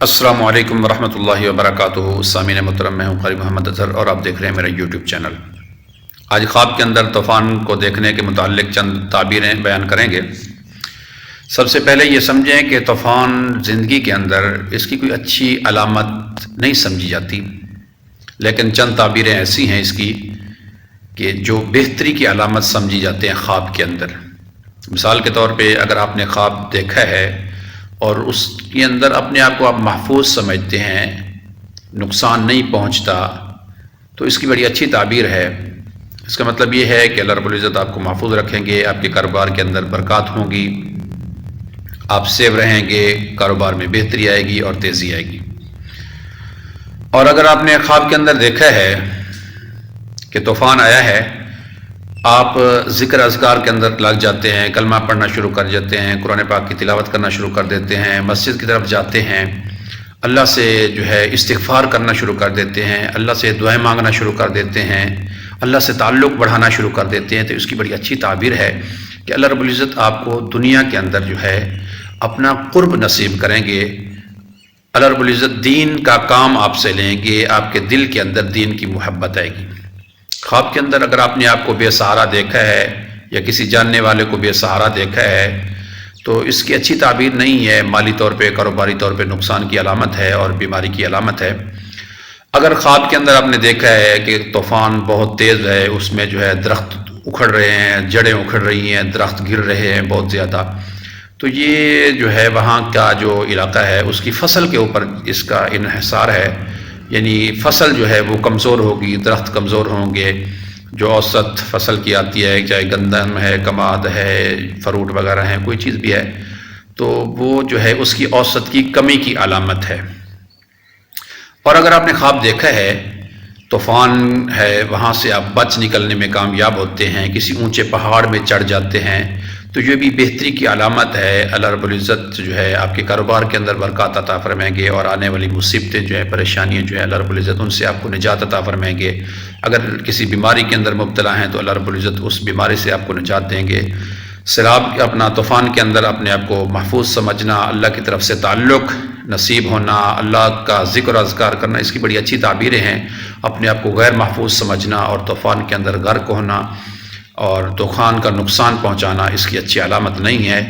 السلام علیکم ورحمۃ اللہ وبرکاتہ۔ سامعین محترم، میں ہوں قاری محمد اظہر اور آپ دیکھ رہے ہیں میرا یوٹیوب چینل۔ آج خواب کے اندر طوفان کو دیکھنے کے متعلق چند تعبیریں بیان کریں گے۔ سب سے پہلے یہ سمجھیں کہ طوفان زندگی کے اندر اس کی کوئی اچھی علامت نہیں سمجھی جاتی، لیکن چند تعبیریں ایسی ہیں اس کی کہ جو بہتری کی علامت سمجھی جاتے ہیں خواب کے اندر۔ مثال کے طور پہ اگر آپ نے خواب دیکھا ہے اور اس کے اندر اپنے آپ کو آپ محفوظ سمجھتے ہیں، نقصان نہیں پہنچتا، تو اس کی بڑی اچھی تعبیر ہے۔ اس کا مطلب یہ ہے کہ اللہ رب العزت آپ کو محفوظ رکھیں گے، آپ کے کاروبار کے اندر برکات ہوں گی، آپ سیو رہیں گے، کاروبار میں بہتری آئے گی اور تیزی آئے گی۔ اور اگر آپ نے خواب کے اندر دیکھا ہے کہ طوفان آیا ہے، آپ ذکر اذکار کے اندر لگ جاتے ہیں، کلمہ پڑھنا شروع کر جاتے ہیں، قرآن پاک کی تلاوت کرنا شروع کر دیتے ہیں، مسجد کی طرف جاتے ہیں، اللہ سے استغفار کرنا شروع کر دیتے ہیں، اللہ سے دعائیں مانگنا شروع کر دیتے ہیں، اللہ سے تعلق بڑھانا شروع کر دیتے ہیں، تو اس کی بڑی اچھی تعبیر ہے کہ اللہ رب العزت آپ کو دنیا کے اندر اپنا قرب نصیب کریں گے۔ اللہ رب العزت دین کا کام آپ سے لیں گے، آپ کے دل کے اندر دین کی محبت آئے گی۔ خواب کے اندر اگر آپ نے آپ کو بے سہارا دیکھا ہے یا کسی جاننے والے کو بے سہارا دیکھا ہے تو اس کی اچھی تعبیر نہیں ہے، مالی طور پہ، کاروباری طور پہ نقصان کی علامت ہے اور بیماری کی علامت ہے۔ اگر خواب کے اندر آپ نے دیکھا ہے کہ طوفان بہت تیز ہے، اس میں درخت اکھڑ رہے ہیں، جڑیں اکھڑ رہی ہیں، درخت گر رہے ہیں بہت زیادہ، تو یہ وہاں کا جو علاقہ ہے اس کی فصل کے اوپر اس کا انحصار ہے، یعنی فصل وہ کمزور ہوگی، درخت کمزور ہوں گے۔ جو اوسط فصل کی آتی ہے، چاہے گندم ہے، کماد ہے، فروٹ وغیرہ ہیں، کوئی چیز بھی ہے، تو وہ اس کی اوسط کی کمی کی علامت ہے۔ اور اگر آپ نے خواب دیکھا ہے طوفان ہے، وہاں سے آپ بچ نکلنے میں کامیاب ہوتے ہیں، کسی اونچے پہاڑ میں چڑھ جاتے ہیں، تو یہ بھی بہتری کی علامت ہے۔ اللہ رب العزت آپ کے کاروبار کے اندر برکات عطا فرمائیں گے اور آنے والی مصیبتیں پریشانیاں اللہ رب العزت ان سے آپ کو نجات عطا فرمائیں گے۔ اگر کسی بیماری کے اندر مبتلا ہیں تو اللہ رب العزت اس بیماری سے آپ کو نجات دیں گے۔ سیلاب اپنا طوفان کے اندر اپنے آپ کو محفوظ سمجھنا، اللہ کی طرف سے تعلق نصیب ہونا، اللہ کا ذکر و اذکار کرنا، اس کی بڑی اچھی تعبیریں ہیں۔ اپنے آپ کو غیر محفوظ سمجھنا اور طوفان کے اندر غرق ہونا اور طوفان کا نقصان پہنچانا اس کی اچھی علامت نہیں ہے۔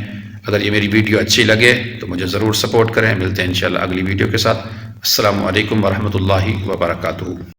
اگر یہ میری ویڈیو اچھی لگے تو مجھے ضرور سپورٹ کریں۔ ملتے ہیں انشاءاللہ اگلی ویڈیو کے ساتھ۔ السلام علیکم ورحمۃ اللہ وبرکاتہ۔